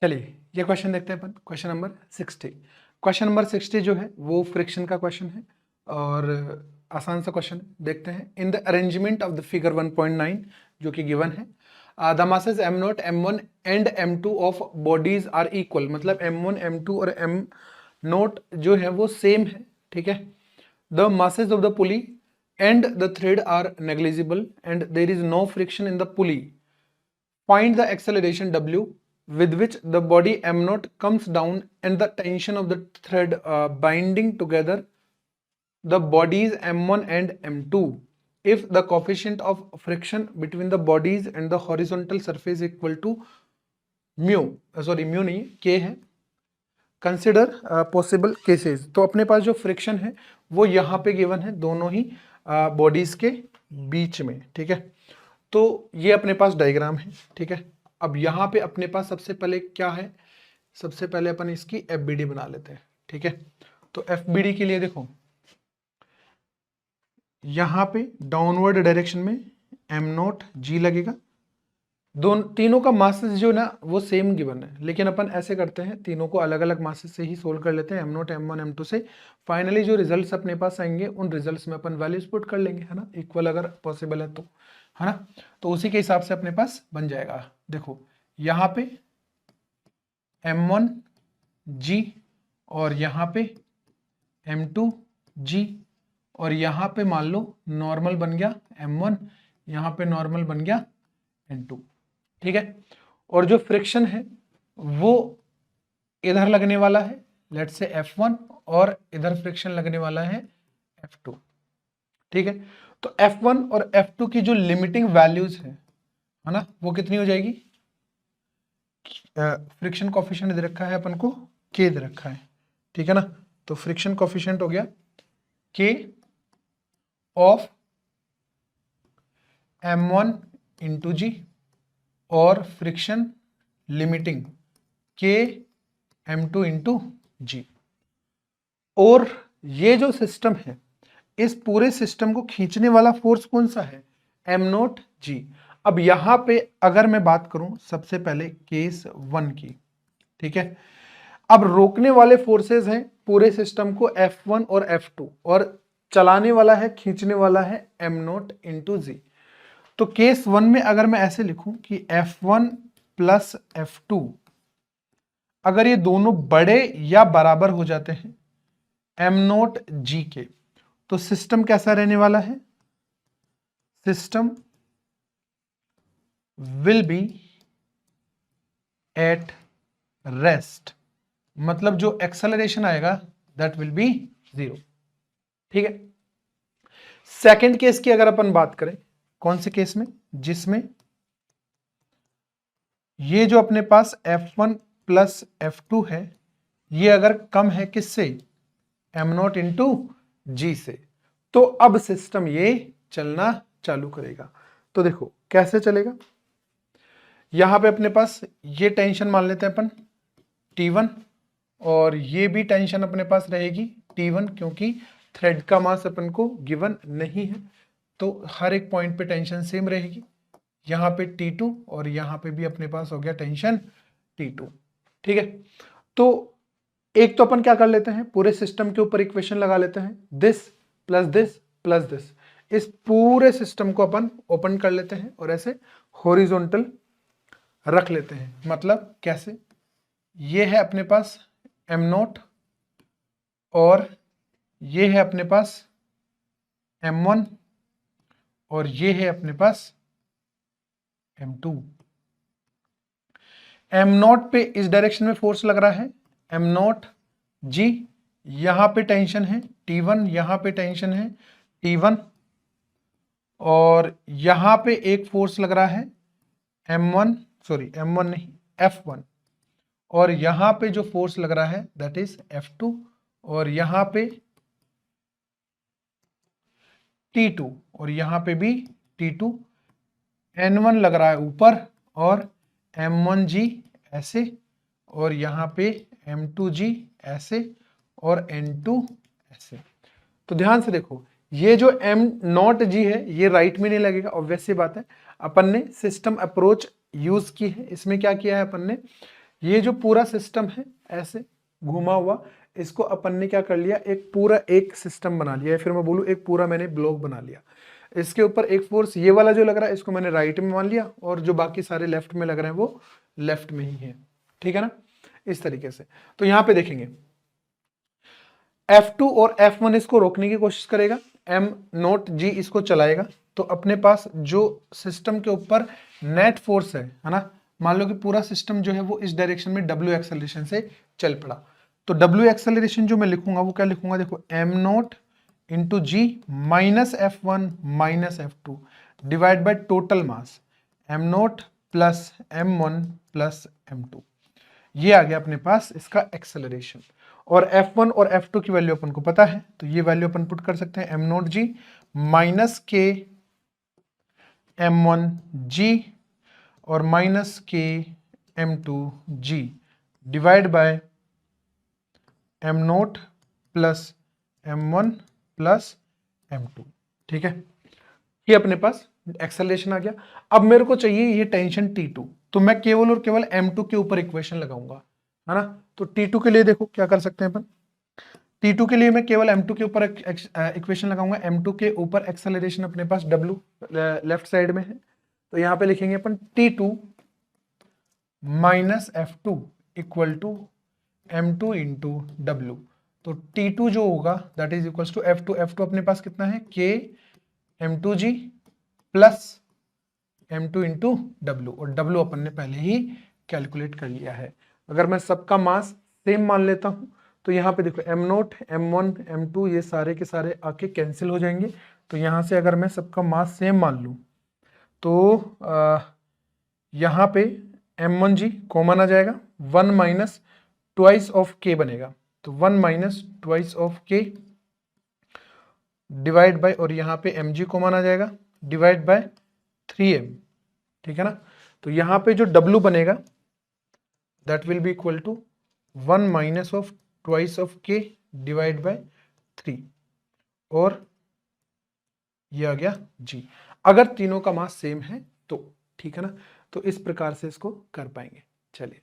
चलिए ये क्वेश्चन देखते हैं अपन, क्वेश्चन नंबर 60। क्वेश्चन नंबर 60 जो है वो फ्रिक्शन का क्वेश्चन है और आसान सा क्वेश्चन देखते हैं। In the arrangement of the figure 1.9 जो कि गिवन है, the masses m0, m1 and m2 of bodies are equal, मतलब m1, m2 और m0 जो है वो सेम है, ठीक है। The masses of the pulley and the thread are negligible and there is no friction in the pulley. Find the acceleration W with which the body m0 comes down and the tension of the thread binding together the bodies m1 and m2 if the coefficient of friction between the bodies and the horizontal surface equal to mu नहीं k है। Consider possible cases. तो अपने पास जो friction है वो यहाँ पे given है दोनों ही बॉडीज के बीच में, ठीक है। तो ये अपने पास डायग्राम है, ठीक है। अब यहाँ पे अपने पास सबसे पहले क्या है, सबसे पहले अपन इसकी एफबीडी बना लेते हैं, ठीक है। तो एफबीडी के लिए देखो यहाँ पे डाउनवर्ड डायरेक्शन में m0 g लगेगा। तीनों का मासेस जो ना वो सेम गिवन है, लेकिन अपन ऐसे करते हैं तीनों को अलग अलग मासेस से ही सोल्व कर लेते हैं, m0, m1, m2 से। फाइनली जो रिजल्ट्स अपने पास आएंगे उन रिजल्ट्स में अपन वैल्यूज पुट कर लेंगे, है ना, इक्वल अगर पॉसिबल है तो, है ना। तो उसी के हिसाब से अपने पास बन जाएगा। देखो यहाँ पे m1 g और यहाँ पे m2 g और यहाँ पे मान लो नॉर्मल बन गया m1, यहाँ पे नॉर्मल बन गया m2, ठीक है। और जो फ्रिक्शन है वो इधर लगने वाला है, लेट्स से F1, और इधर फ्रिक्शन लगने वाला है F2, ठीक है। तो F1 और F2 की जो लिमिटिंग वैल्यूज है ना, वो कितनी हो जाएगी। फ्रिक्शन कोफिशिएंट दे रखा है अपन को, K दे रखा है, ठीक है ना। तो फ्रिक्शन कोफिशिएंट हो गया K of m1 into g और friction limiting K m2 into g. और ये जो सिस्टम है, इस पूरे सिस्टम को खींचने वाला फोर्स कौन सा है, m0 g। अब यहां पे अगर मैं बात करूं सबसे पहले केस 1 की, ठीक है। अब रोकने वाले फोर्सेस हैं पूरे सिस्टम को F1 और F2, और चलाने वाला है, खींचने वाला है m0 इंटू जी। तो केस 1 में अगर मैं ऐसे लिखूं कि F1 प्लस F2, अगर ये दोनों बड़े या बराबर हो जाते हैं m0 g के, तो सिस्टम कैसा रहने वाला है, system will be at rest, मतलब जो एक्सेलरेशन आएगा दैट विल बी 0, ठीक है। सेकंड केस की अगर अपन बात करें, कौन से केस में, जिसमें ये जो अपने पास F1 प्लस F2 है ये अगर कम है किससे, m0 इंटू जी से, तो अब सिस्टम ये चलना चालू करेगा। तो देखो कैसे चलेगा, यहां पे अपने पास ये टेंशन मान लेते हैं अपन T1, और ये भी टेंशन अपने पास रहेगी T1, क्योंकि थ्रेड का मास अपन को गिवन नहीं है, तो हर एक पॉइंट पे टेंशन सेम रहेगी। यहाँ पे T2 और यहाँ पे भी अपने पास हो गया टेंशन T2, ठीक है। तो एक तो अपन क्या कर लेते हैं, पूरे सिस्टम के ऊपर इक्वेशन लगा लेते हैं, this plus this plus this. इस पूरे सिस्टम को अपन ओपन कर लेते हैं और ऐसे हॉरिजॉन्टल रख लेते हैं। मतलब कैसे, ये है अपने पास m0 और ये है अपने पास m1 और ये है अपने पास m2। m0 पे इस डायरेक्शन में फोर्स लग रहा है m0 g, यहां पे टेंशन है T1, यहां पे टेंशन है T1, और यहां पे एक फोर्स लग रहा है m1 नहीं F1, और यहां पे जो फोर्स लग रहा है दैट इज F2, और यहां पे T2, और यहां पे भी T2, N1 लग रहा है ऊपर और M1G ऐसे, और यहां पे M2G ऐसे और N2 ऐसे। तो ध्यान से देखो, ये जो M0G है ये राइट में नहीं लगेगा, ऑब्वियस सी बात है। अपन ने सिस्टम अप्रोच यूज की है, इसमें क्या किया है अपन ने, ये जो पूरा सिस्टम है ऐसे घुमा हुआ, इसको अपन ने क्या कर लिया, एक पूरा एक सिस्टम बना लिया, या फिर मैं बोलूँ एक पूरा मैंने ब्लॉक बना लिया। इसके ऊपर एक फोर्स ये वाला जो लग रहा है इसको मैंने राइट में मान लिया, और जो बाकी सारे लेफ्ट में लग रहे हैं वो लेफ्ट में ही है, ठीक है ना, इस तरीके से। तो यहाँ पे देखेंगे F2 और F1 इसको रोकने की कोशिश करेगा, m0g इसको चलाएगा, तो अपने पास जो सिस्टम के ऊपर नेट फोर्स है ना, मान लो कि पूरा सिस्टम जो है वो इस डायरेक्शन में W एक्सेलरेशन से चल पड़ा, तो W एक्सेलरेशन जो मैं लिखूंगा वो क्या लिखूंगा, देखो m0 into g minus F1 minus F2 divide by total mass m0 plus m1 plus m2। ये आ गया अपने पास इसका एक्सेलरेशन। और F1 और F2 की वैल्यू अपन को पता है, तो ये वैल्यू अपन पुट कर सकते हैं m0g माइनस के m1g और माइनस के m2g divide by m0 plus m1 plus m2, ठीक है। ये अपने पास एक्सेलरेशन आ गया। अब मेरे को चाहिए ये टेंशन T2, तो मैं केवल और केवल m2 के ऊपर इक्वेशन लगाऊंगा, है ना। तो T2 के लिए देखो क्या कर सकते हैं अपन, T2 के लिए मैं केवल m2 के ऊपर इक्वेशन लगाऊंगा। m2 के ऊपर एक्सेलरेशन अपने पास w लेफ्ट साइड में है, तो यहां पे लिखेंगे अपन T2 minus F2 equal to m2 into डब्ल्यू। तो T2 जो होगा that is equal to F2, F2 अपने पास कितना है K m2g plus m2 into W, और डब्ल्यू अपन ने पहले ही कैलकुलेट कर लिया है। अगर मैं सबका मास सेम मान लेता हूं तो यहाँ पे देखो m0 m1 m2 ये सारे के सारे आके कैंसिल हो जाएंगे, तो यहाँ से अगर मैं सबका मास सेम मान लूँ तो यहाँ पे m1g कॉमन आ जाएगा, 1 माइनस ट्वाइस ऑफ k बनेगा, तो 1 minus twice of k divide bye, और यहाँ पे mg कॉमन आ जाएगा डिवाइड बाय 3m, ठीक है ना। तो यहाँ पे जो w बनेगा that will be equal to 1 minus of twice of k divide by 3, और ये आ गया g। अगर तीनों का मास सेम है तो, ठीक है ना, तो इस प्रकार से इसको कर पाएंगे। चलिए।